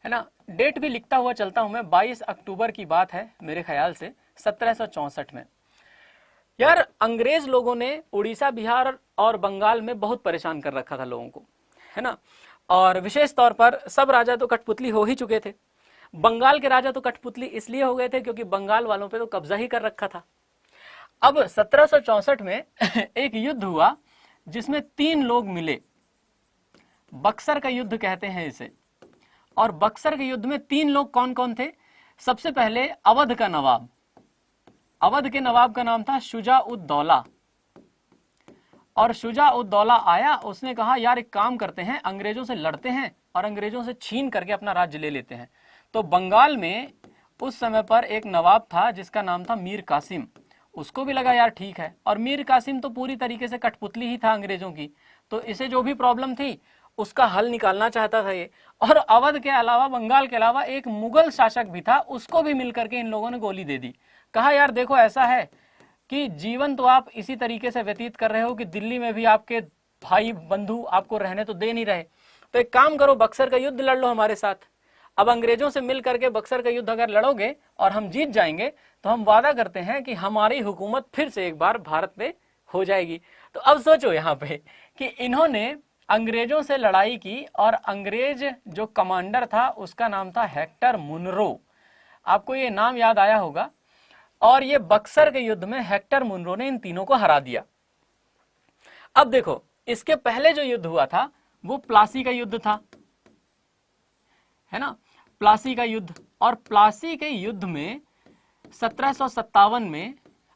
है ना। डेट भी लिखता हुआ चलता हूं मैं, 22 अक्टूबर की बात है मेरे ख्याल से 1764 में। यार अंग्रेज लोगों ने उड़ीसा, बिहार और बंगाल में बहुत परेशान कर रखा था लोगों को, है ना। और विशेष तौर पर सब राजा तो कठपुतली हो ही चुके थे। बंगाल के राजा तो कठपुतली इसलिए हो गए थे क्योंकि बंगाल वालों पे तो कब्जा ही कर रखा था। अब 1764 में एक युद्ध हुआ जिसमें 3 लोग मिले, बक्सर का युद्ध कहते हैं इसे। और बक्सर के युद्ध में 3 लोग कौन कौन थे? सबसे पहले अवध का नवाब, अवध के नवाब का नाम था शुजा-उद-दौला। और शुजा-उद-दौला आया, उसने कहा यार एक काम करते हैं, अंग्रेजों से लड़ते हैं और अंग्रेजों से छीन करके अपना राज्य ले लेते हैं। तो बंगाल में उस समय पर एक नवाब था जिसका नाम था मीर कासिम। उसको भी लगा यार ठीक है, और मीर कासिम तो पूरी तरीके से कठपुतली ही था अंग्रेजों की, तो इसे जो भी प्रॉब्लम थी उसका हल निकालना चाहता था ये। और अवध के अलावा, बंगाल के अलावा एक मुगल शासक भी था, उसको भी मिलकर के इन लोगों ने गोली दे दी। कहा यार देखो ऐसा है कि जीवन तो आप इसी तरीके से व्यतीत कर रहे हो कि दिल्ली में भी आपके भाई बंधु आपको रहने तो दे नहीं रहे, तो एक काम करो बक्सर का युद्ध लड़ लो हमारे साथ। अब अंग्रेजों से मिल करके बक्सर का युद्ध अगर लड़ोगे और हम जीत जाएंगे तो हम वादा करते हैं कि हमारी हुकूमत फिर से एक बार भारत पे हो जाएगी। तो अब सोचो यहाँ पे कि इन्होंने अंग्रेजों से लड़ाई की और अंग्रेज जो कमांडर था उसका नाम था हेक्टर मुनरो। आपको ये नाम याद आया होगा। और ये बक्सर के युद्ध में हेक्टर मुनरो ने इन तीनों को हरा दिया। अब देखो इसके पहले जो युद्ध हुआ था वो प्लासी का युद्ध था, है ना, प्लासी का युद्ध। और प्लासी के युद्ध में 1757 में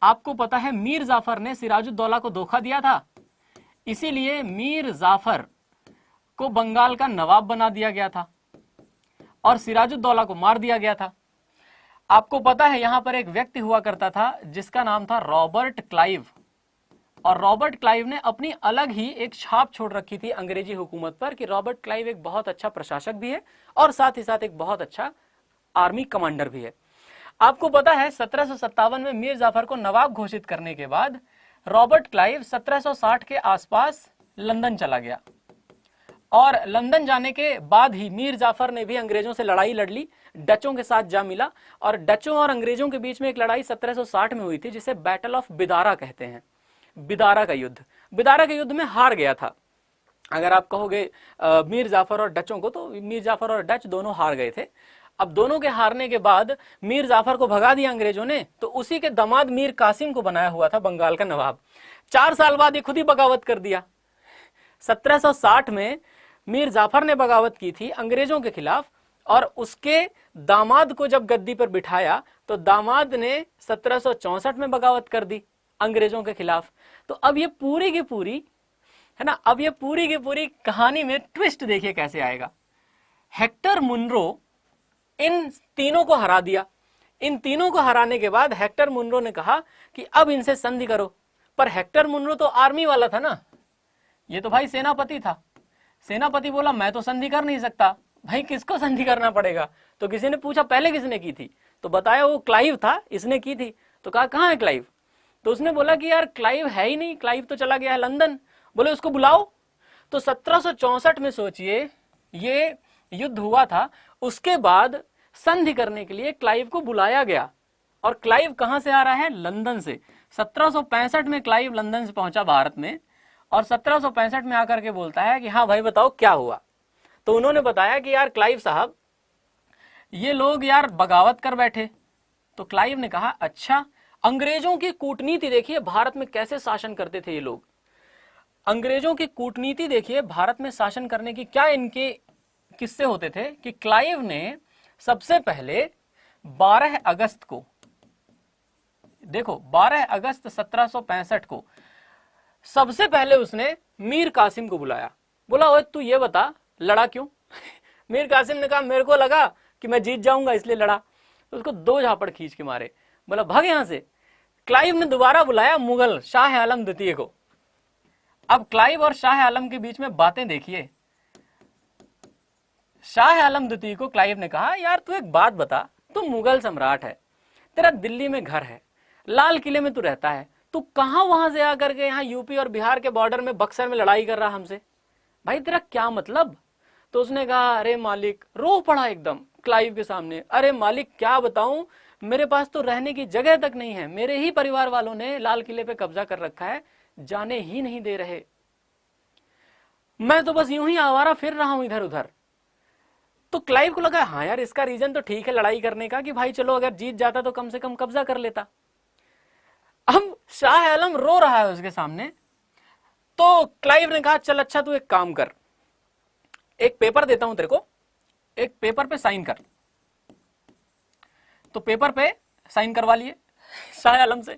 आपको पता है मीर जाफर ने सिराजुद्दौला को धोखा दिया था, इसीलिए मीर जाफर को बंगाल का नवाब बना दिया गया था और सिराजुद्दौला को मार दिया गया था। आपको पता है यहां पर एक व्यक्ति हुआ करता था जिसका नाम था रॉबर्ट क्लाइव, और रॉबर्ट क्लाइव ने अपनी अलग ही एक छाप छोड़ रखी थी अंग्रेजी हुकूमत पर कि रॉबर्ट क्लाइव एक बहुत अच्छा प्रशासक भी है और साथ ही साथ एक बहुत अच्छा आर्मी कमांडर भी है। आपको पता है 1757 में मीर जाफर को नवाब घोषित करने के बाद रॉबर्ट क्लाइव 1760 के आसपास लंदन चला गया, और लंदन जाने के बाद ही मीर जाफर ने भी अंग्रेजों से लड़ाई लड़ ली, डचों के साथ जा मिला, और डचों और अंग्रेजों के बीच में एक लड़ाई 1760 में हुई थी जिसे बैटल ऑफ बिदारा कहते हैं, बिदारा का युद्ध। बिदारा के युद्ध में हार गया था। अगर आप कहोगे मीर जाफर और डचों को, तो मीर जाफर और डच दोनों हार गए थे। अब दोनों के हारने के बाद मीर जाफर को भगा दिया अंग्रेजों ने, तो उसी के दामाद मीर कासिम को बनाया हुआ था बंगाल का नवाब। 4 साल बाद ये खुद ही बगावत कर दिया। 1760 में मीर जाफर ने बगावत की थी अंग्रेजों के खिलाफ, और उसके दामाद को जब गद्दी पर बिठाया तो दामाद ने 1764 में बगावत कर दी अंग्रेजों के खिलाफ। तो अब ये पूरी की पूरी, है ना, अब ये पूरी की पूरी कहानी में ट्विस्ट देखिए कैसे आएगा। हेक्टर मुनरो इन तीनों को हरा दिया। इन तीनों को हराने के बाद हेक्टर मुनरो ने कहा कि अब इनसे संधि करो, पर हेक्टर मुनरो तो आर्मी वाला था ना, ये तो भाई सेनापति था। सेनापति बोला मैं तो संधि कर नहीं सकता। भाई किसको संधि करना पड़ेगा? तो किसी ने पूछा पहले किसने की थी, तो बताया वो क्लाइव था, इसने की थी। तो कहा कहाँ है क्लाइव? तो उसने बोला कि यार क्लाइव है ही नहीं, क्लाइव तो चला गया है लंदन। बोले उसको बुलाओ। तो 1764 में सोचिए ये युद्ध हुआ था, उसके बाद संधि करने के लिए क्लाइव को बुलाया गया। और क्लाइव कहां से आ रहा है? लंदन से। 1765 में क्लाइव लंदन से पहुंचा भारत में, और 1765 में आकर के बोलता है कि हाँ भाई बताओ क्या हुआ। तो उन्होंने बताया कि यार क्लाइव साहब ये लोग यार बगावत कर बैठे। तो क्लाइव ने कहा अच्छा, अंग्रेजों की कूटनीति देखिए भारत में कैसे शासन करते थे ये लोग। अंग्रेजों की कूटनीति देखिए भारत में शासन करने की क्या इनके किस्से होते थे कि क्लाइव ने सबसे पहले 12 अगस्त को, देखो 12 अगस्त 1765 को सबसे पहले उसने मीर कासिम को बुलाया। बोला ओए तू ये बता लड़ा क्यों? मीर कासिम ने कहा मेरे को लगा कि मैं जीत जाऊंगा इसलिए लड़ा। तो उसको 2 झापड़ खींच के मारे, बोला भाग यहां से। क्लाइव ने दोबारा बुलाया मुगल शाह आलम द्वितीय को। अब क्लाइव और शाह आलम के बीच में बातें देखिए। शाह आलम द्वितीय को क्लाइव ने कहा यार तू एक बात बता, तू मुगल सम्राट है, तेरा दिल्ली में घर है, लाल किले में तू रहता है, तू कहां वहां से आकर के यहाँ यूपी और बिहार के बॉर्डर में बक्सर में लड़ाई कर रहा हमसे? भाई तेरा क्या मतलब? तो उसने कहा अरे मालिक, रो पड़ा एकदम क्लाइव के सामने, अरे मालिक क्या बताऊं, मेरे पास तो रहने की जगह तक नहीं है, मेरे ही परिवार वालों ने लाल किले पे कब्जा कर रखा है, जाने ही नहीं दे रहे, मैं तो बस यूं ही आवारा फिर रहा हूं इधर उधर। तो क्लाइव को लगा हाँ यार, इसका रीजन तो ठीक है लड़ाई करने का कि भाई चलो अगर जीत जाता तो कम से कम कब्जा कर लेता। अब शाह आलम रो रहा है उसके सामने। तो क्लाइव ने कहा चल अच्छा तू एक काम कर, एक पेपर देता हूं तेरे को, एक पेपर पे साइन कर। तो पेपर पे साइन करवा लिए शाह आलम से।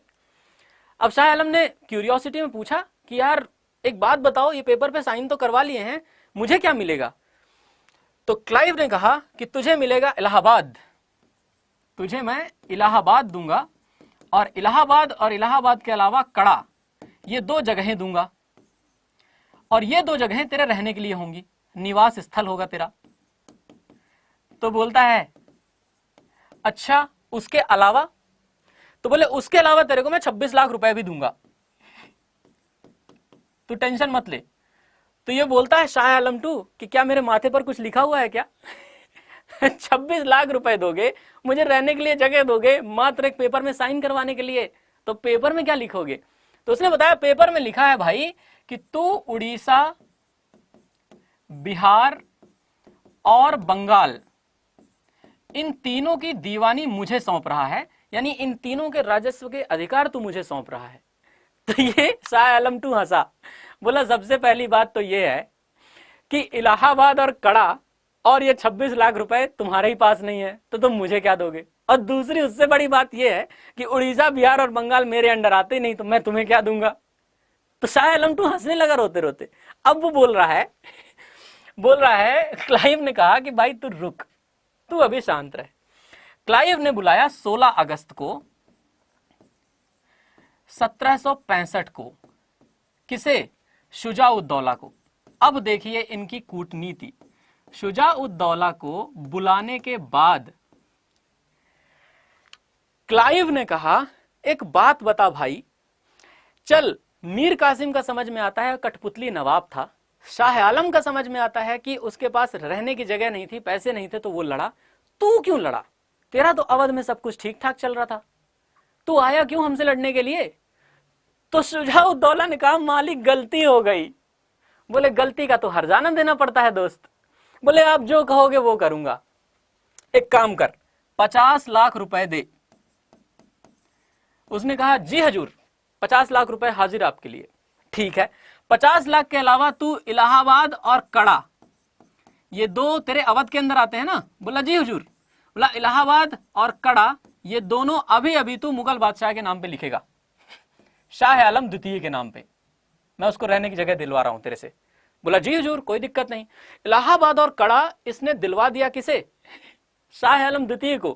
अब शाह आलम ने क्यूरियोसिटी में पूछा कि यार एक बात बताओ, ये पेपर पे साइन तो करवा लिए हैं, मुझे क्या मिलेगा? तो क्लाइव ने कहा कि तुझे मिलेगा इलाहाबाद, तुझे मैं इलाहाबाद दूंगा, और इलाहाबाद के अलावा कड़ा, ये 2 जगहें दूंगा, और ये 2 जगहें तेरे रहने के लिए होंगी, निवास स्थल होगा तेरा। तो बोलता है अच्छा उसके अलावा? तो बोले उसके अलावा तेरे को मैं 26 लाख रुपए भी दूंगा, तू टेंशन मत ले। तो ये बोलता है शाह आलम टू कि क्या मेरे माथे पर कुछ लिखा हुआ है क्या? 26 लाख रुपए दोगे, मुझे रहने के लिए जगह दोगे, मात्र एक पेपर में साइन करवाने के लिए, तो पेपर में क्या लिखोगे? तो उसने बताया पेपर में लिखा है भाई कि तू उड़ीसा, बिहार और बंगाल, इन तीनों की दीवानी मुझे सौंप रहा है, यानी इन तीनों के राजस्व के अधिकार तू मुझे सौंप रहा है। तो ये शाह आलम टू हंसा, बोला सबसे पहली बात तो ये है कि इलाहाबाद और कड़ा और ये 26 लाख रुपए तुम्हारे ही पास नहीं है, तो तुम मुझे क्या दोगे? और दूसरी उससे बड़ी बात ये है कि उड़ीसा, बिहार और बंगाल मेरे अंडर आते नहीं, तो मैं तुम्हें क्या दूंगा? तो शाह आलम टू हंसने लगा रोते रोते। अब वो बोल रहा है क्लाइव ने कहा कि भाई तू रुक, तू अभी शांत रह। क्लाइव ने बुलाया 16 अगस्त को 1765 को, किसे? शुजा-उद-दौला को। अब देखिए इनकी कूटनीति। शुजा-उद-दौला को बुलाने के बाद क्लाइव ने कहा एक बात बता भाई, चल मीर कासिम का समझ में आता है कठपुतली नवाब था, शाह आलम का समझ में आता है कि उसके पास रहने की जगह नहीं थी, पैसे नहीं थे, तो वो लड़ा, तू क्यों लड़ा? तेरा तो अवध में सब कुछ ठीक ठाक चल रहा था, तू आया क्यों हमसे लड़ने के लिए? तो शुजा-उद-दौला ने कहा मालिक गलती हो गई। बोले गलती का तो हर्जाना देना पड़ता है दोस्त। बोले आप जो कहोगे वो करूंगा, एक काम कर 50 लाख रुपए दे। उसने कहा जी हजूर, 50 लाख रुपए हाजिर आपके लिए। ठीक है, 50 लाख के अलावा तू इलाहाबाद और कड़ा, ये 2 तेरे अवध के अंदर आते हैं ना? बोला जी हुजूर। बोला इलाहाबाद और कड़ा ये दोनों अभी अभी तू मुगल बादशाह के नाम पे लिखेगा, शाह आलम द्वितीय के नाम पे, मैं उसको रहने की जगह दिलवा रहा हूं तेरे से। बोला जी हुजूर कोई दिक्कत नहीं। इलाहाबाद और कड़ा इसने दिलवा दिया किसे? शाह आलम द्वितीय को।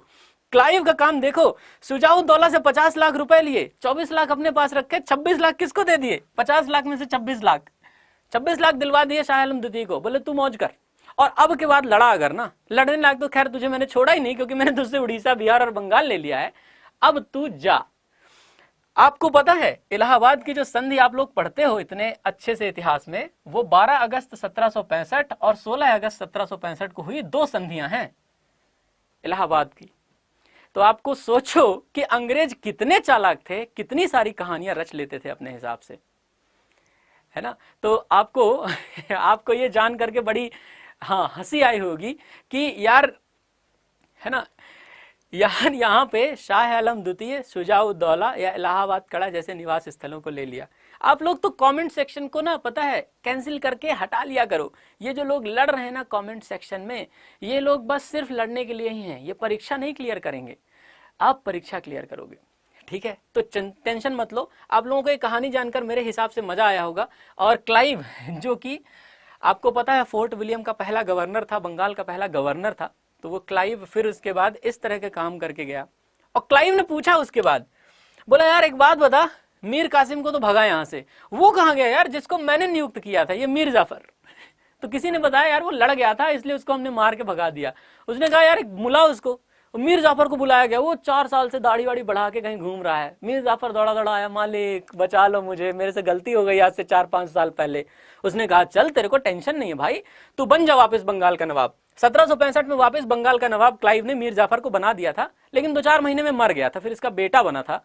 क्लाइव का काम देखो, शुजा-उद-दौला से 50 लाख रुपए लिए, 24 लाख अपने पास रखे, 26 लाख किसको दे दिए? 50 लाख में से 26 लाख दिलवा दिए शाह आलम द्वितीय को। बोले तू मौज कर, और अब के बाद लड़ा अगर ना, लड़ने लायक तो खैर तुझे मैंने छोड़ा ही नहीं, क्योंकि मैंने तुझसे उड़ीसा, बिहार और बंगाल ले लिया है, अब तू जा। आपको पता है इलाहाबाद की जो संधि आप लोग पढ़ते हो इतने अच्छे से इतिहास में, वो 12 अगस्त 1765 और 16 अगस्त 1765 को हुई 2 संधियां हैं इलाहाबाद की। तो आपको सोचो कि अंग्रेज कितने चालाक थे, कितनी सारी कहानियां रच लेते थे अपने हिसाब से, है ना? तो आपको ये जान करके बड़ी हंसी आई होगी कि यार, है ना, यार यहाँ पे शाह आलम द्वितीय, शुजा-उद-दौला या इलाहाबाद कड़ा जैसे निवास स्थलों को ले लिया। आप लोग तो कमेंट सेक्शन को ना पता है कैंसिल करके हटा लिया करो। ये जो लोग लड़ रहे हैं ना कमेंट सेक्शन में, ये लोग बस सिर्फ लड़ने के लिए ही हैं, ये परीक्षा नहीं क्लियर करेंगे। आप परीक्षा क्लियर करोगे, ठीक है? तो टेंशन मत लो। आप लोगों को ये कहानी जानकर मेरे हिसाब से मजा आया होगा। और क्लाइव, जो कि आपको पता है फोर्ट विलियम का पहला गवर्नर था, बंगाल का पहला गवर्नर था, तो वो क्लाइव फिर उसके बाद इस तरह के काम करके गया। और क्लाइव ने पूछा उसके बाद, बोला यार एक बात बता, मीर कासिम को तो भगा यहां से, वो कहां गया यार जिसको मैंने नियुक्त किया था, ये मीर जाफर? तो किसी ने बताया यार वो लड़ गया था, इसलिए उसको हमने मार के भगा दिया। उसने कहा यार बुलाओ उसको। मीर जाफर को बुलाया गया। वो 4 साल से दाढ़ी वाड़ी बढ़ा के कहीं घूम रहा है। मीर जाफर दौड़ा दौड़ा आया, मालिक बचा लो मुझे, मेरे से गलती हो गई आज से 4-5 साल पहले। उसने कहा चल तेरे को टेंशन नहीं है भाई, तू बन जा वापस बंगाल का नवाब। 1765 में वापस बंगाल का नवाब क्लाइव ने मीर जाफर को बना दिया था, लेकिन 2-4 महीने में मर गया था। फिर इसका बेटा बना था